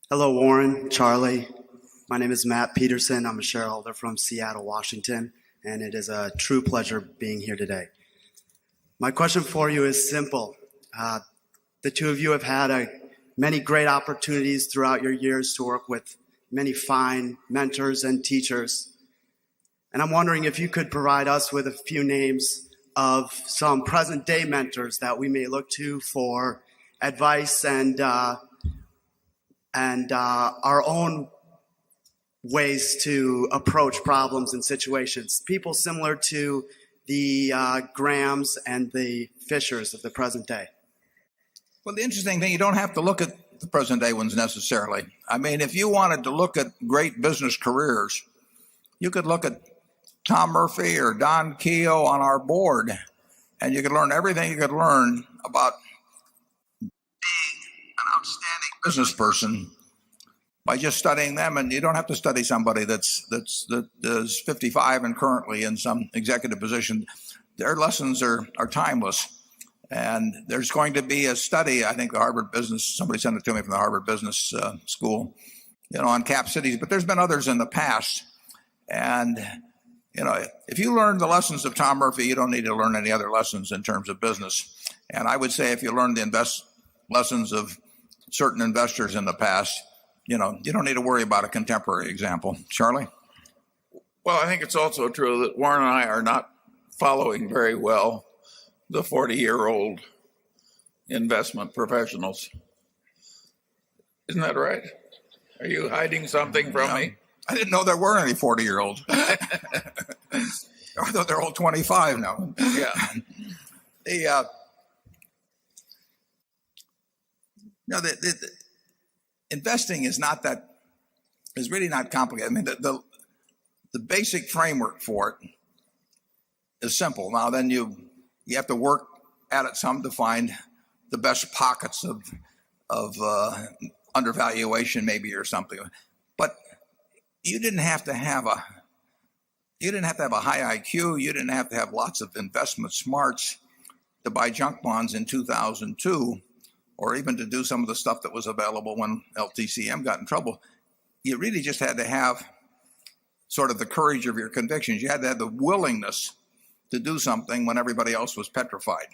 Hello, Warren, Charlie. My name is Matt Peterson. I'm a shareholder from Seattle, Washington, and it is a true pleasure being here today. My question for you is simple. The two of you have had many great opportunities throughout your years to work with many fine mentors and teachers. And I'm wondering if you could provide us with a few names of some present-day mentors that we may look to for advice and our own ways to approach problems and situations. People similar to the Grahams and the Fishers of the present day. Well, the interesting thing, you don't have to look at the present day ones necessarily. I mean, if you wanted to look at great business careers, you could look at Tom Murphy or Don Keogh on our board, and you could learn everything you could learn about being an outstanding business person by just studying them. And you don't have to study somebody that is 55 and currently in some executive position. Their lessons are timeless. And there's going to be a study, I think the Harvard Business, somebody sent it to me from the Harvard Business School, on cap cities, but there's been others in the past. And, if you learn the lessons of Tom Murphy, you don't need to learn any other lessons in terms of business. And I would say if you learn the lessons of certain investors in the past, you don't need to worry about a contemporary example. Charlie? Well, I think it's also true that Warren and I are not following very well the 40-year-old investment professionals. Isn't that right? Are you hiding something from me? I didn't know there were any 40-year-olds. I thought they're all 25 now. Yeah. The investing is really not complicated. I mean, the basic framework for it is simple. Now, then you have to work at it some to find the best pockets of undervaluation, maybe, or something. But you didn't have to have a high IQ. You didn't have to have lots of investment smarts to buy junk bonds in 2002, or even to do some of the stuff that was available when LTCM got in trouble. You really just had to have sort of the courage of your convictions. You had to have the willingness to do something when everybody else was petrified.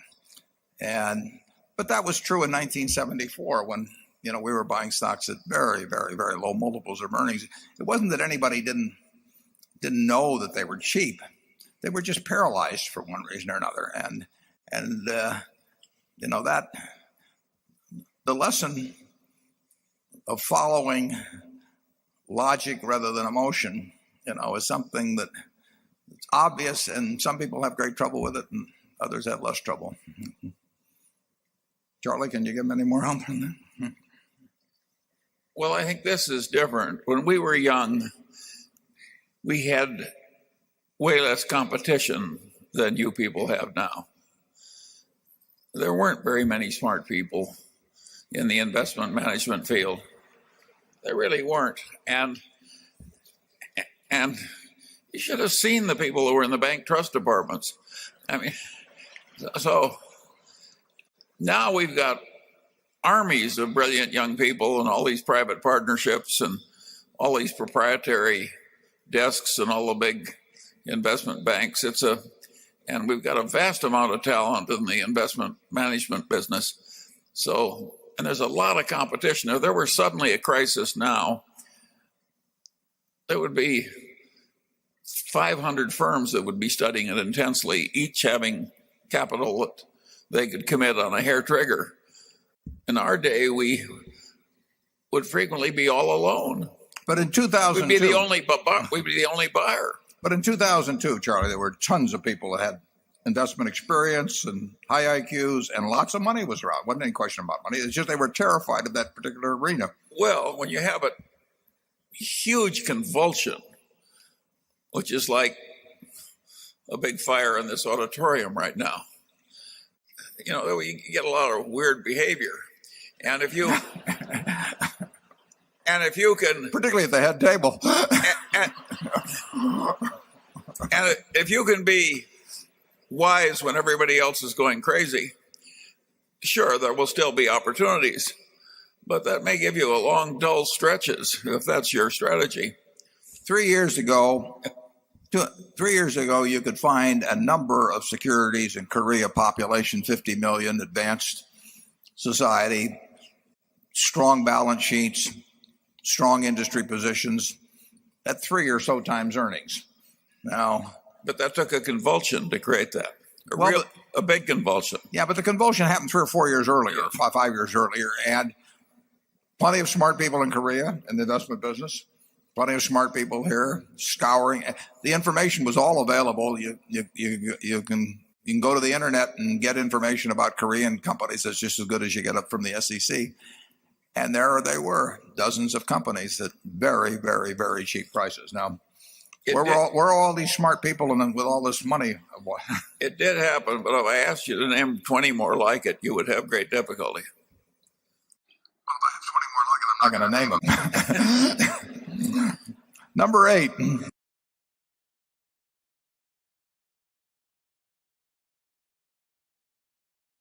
But that was true in 1974 when we were buying stocks at very, very, very low multiples of earnings. It wasn't that anybody didn't know that they were cheap. They were just paralyzed for one reason or another. And that the lesson of following logic rather than emotion, is something that it's obvious, and some people have great trouble with it and others have less trouble. Charlie, can you give them any more help on that? Well, I think this is different. When we were young, we had way less competition than you people have now. There weren't very many smart people in the investment management field. There really weren't. And you should have seen the people who were in the bank trust departments. I mean, so now we've got armies of brilliant young people and all these private partnerships and all these proprietary desks and all the big investment banks. And we've got a vast amount of talent in the investment management business. And there's a lot of competition. If there were suddenly a crisis now, there would be 500 firms that would be studying it intensely, each having capital that they could commit on a hair trigger. In our day, we would frequently be all alone. But in 2002, we'd be the only buyer. But in 2002, Charlie, there were tons of people that had investment experience and high IQs, and lots of money was around. Wasn't any question about money. It's just they were terrified of that particular arena. Well, when you have a huge convulsion, which is like a big fire in this auditorium right now, you get a lot of weird behavior. And if you can, particularly at the head table, and if you can be wise when everybody else is going crazy, sure, there will still be opportunities. But that may give you a long, dull stretches if that's your strategy. 3 years ago, 3 years ago, you could find a number of securities in Korea, population 50 million, advanced society, strong balance sheets, strong industry positions at 3 or so times earnings. Now, But that took a convulsion to create that. Well, A big convulsion. yeah, but the convulsion happened 3 or 4 years earlier, 5 years earlier, and plenty of smart people in Korea in the investment business. Plenty of smart people here scouring. The information was all available. You can go to the internet and get information about Korean companies that's just as good as you get up from the SEC. And there they were, dozens of companies at very, very, very cheap prices. Now, where are all these smart people and with all this money? It did happen, but if I asked you to name 20 more like it, you would have great difficulty. I'm not going to name them. Number 8.